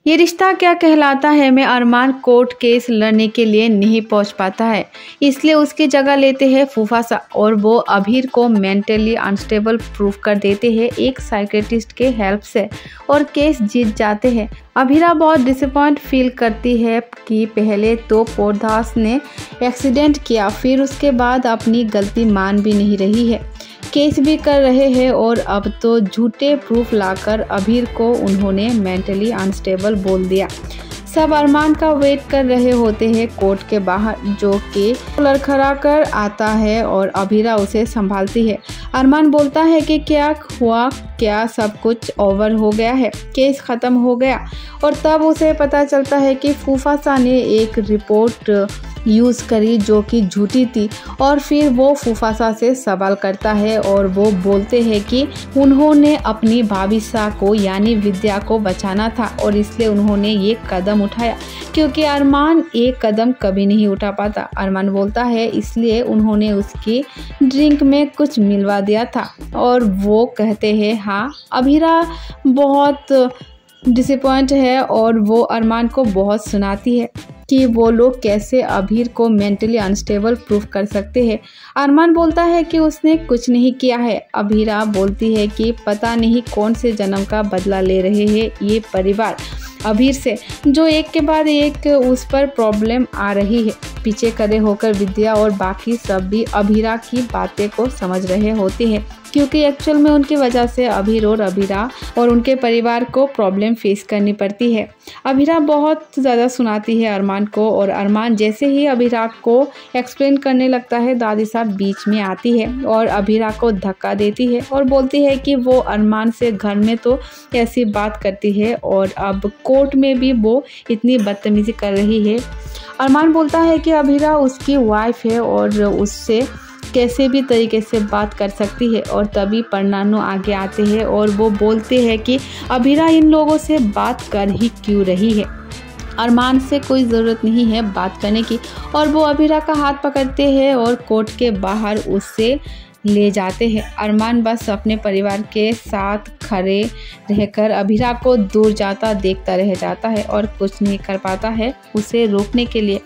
ये रिश्ता क्या कहलाता है में अरमान कोर्ट केस लड़ने के लिए नहीं पहुंच पाता है, इसलिए उसकी जगह लेते हैं फूफासा और वो अभीर को मेंटली अनस्टेबल प्रूफ कर देते हैं एक साइकियाट्रिस्ट के हेल्प से और केस जीत जाते हैं। अभीरा बहुत डिसअपॉइंट फील करती है कि पहले तो पोरदास ने एक्सीडेंट किया, फिर उसके बाद अपनी गलती मान भी नहीं रही है, केस भी कर रहे हैं और अब तो झूठे प्रूफ लाकर अभीर को उन्होंने मेंटली अनस्टेबल बोल दिया। सब अरमान का वेट कर रहे होते हैं कोर्ट के बाहर, जो कि लड़खड़ा कर आता है और अभीरा उसे संभालती है। अरमान बोलता है कि क्या हुआ, क्या सब कुछ ओवर हो गया है, केस ख़त्म हो गया। और तब उसे पता चलता है कि फूफासा ने एक रिपोर्ट यूज़ करी जो कि झूठी थी और फिर वो फूफासा से सवाल करता है और वो बोलते हैं कि उन्होंने अपनी भाभीसा को यानी विद्या को बचाना था और इसलिए उन्होंने ये कदम उठाया, क्योंकि अरमान एक कदम कभी नहीं उठा पाता। अरमान बोलता है इसलिए उन्होंने उसकी ड्रिंक में कुछ मिलवा दिया था और वो कहते हैं हाँ। अभीरा बहुत डिसअपॉइंट है और वो अरमान को बहुत सुनाती है कि वो लोग कैसे अभीर को मेंटली अनस्टेबल प्रूफ कर सकते हैं। अरमान बोलता है कि उसने कुछ नहीं किया है। अभीरा बोलती है कि पता नहीं कौन से जन्म का बदला ले रहे हैं ये परिवार अभीर से, जो एक के बाद एक उस पर प्रॉब्लम आ रही है। पीछे खड़े होकर विद्या और बाकी सब भी अभीरा की बातें को समझ रहे होते हैं, क्योंकि एक्चुअल में उनकी वजह से अभीर और अभीरा और उनके परिवार को प्रॉब्लम फेस करनी पड़ती है। अभीरा बहुत ज़्यादा सुनाती है अरमान को और अरमान जैसे ही अभीरा को एक्सप्लेन करने लगता है, दादी साहब बीच में आती है और अभीरा को धक्का देती है और बोलती है कि वो अरमान से घर में तो ऐसी बात करती है और अब कोर्ट में भी वो इतनी बदतमीजी कर रही है। अरमान बोलता है कि अभीरा उसकी वाइफ है और उससे कैसे भी तरीके से बात कर सकती है और तभी परनानो आगे आते हैं और वो बोलते हैं कि अभीरा इन लोगों से बात कर ही क्यों रही है, अरमान से कोई ज़रूरत नहीं है बात करने की। और वो अभीरा का हाथ पकड़ते हैं और कोर्ट के बाहर उससे ले जाते हैं। अरमान बस अपने परिवार के साथ खड़े रहकर अभीरा को दूर जाता देखता रह जाता है और कुछ नहीं कर पाता है उसे रोकने के लिए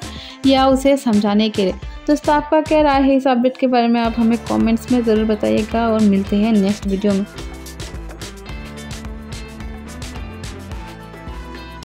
या उसे समझाने के लिए। दोस्तों, आपका क्या राय है इस अपडेट के बारे में, आप हमें कमेंट्स में ज़रूर बताइएगा और मिलते हैं नेक्स्ट वीडियो में।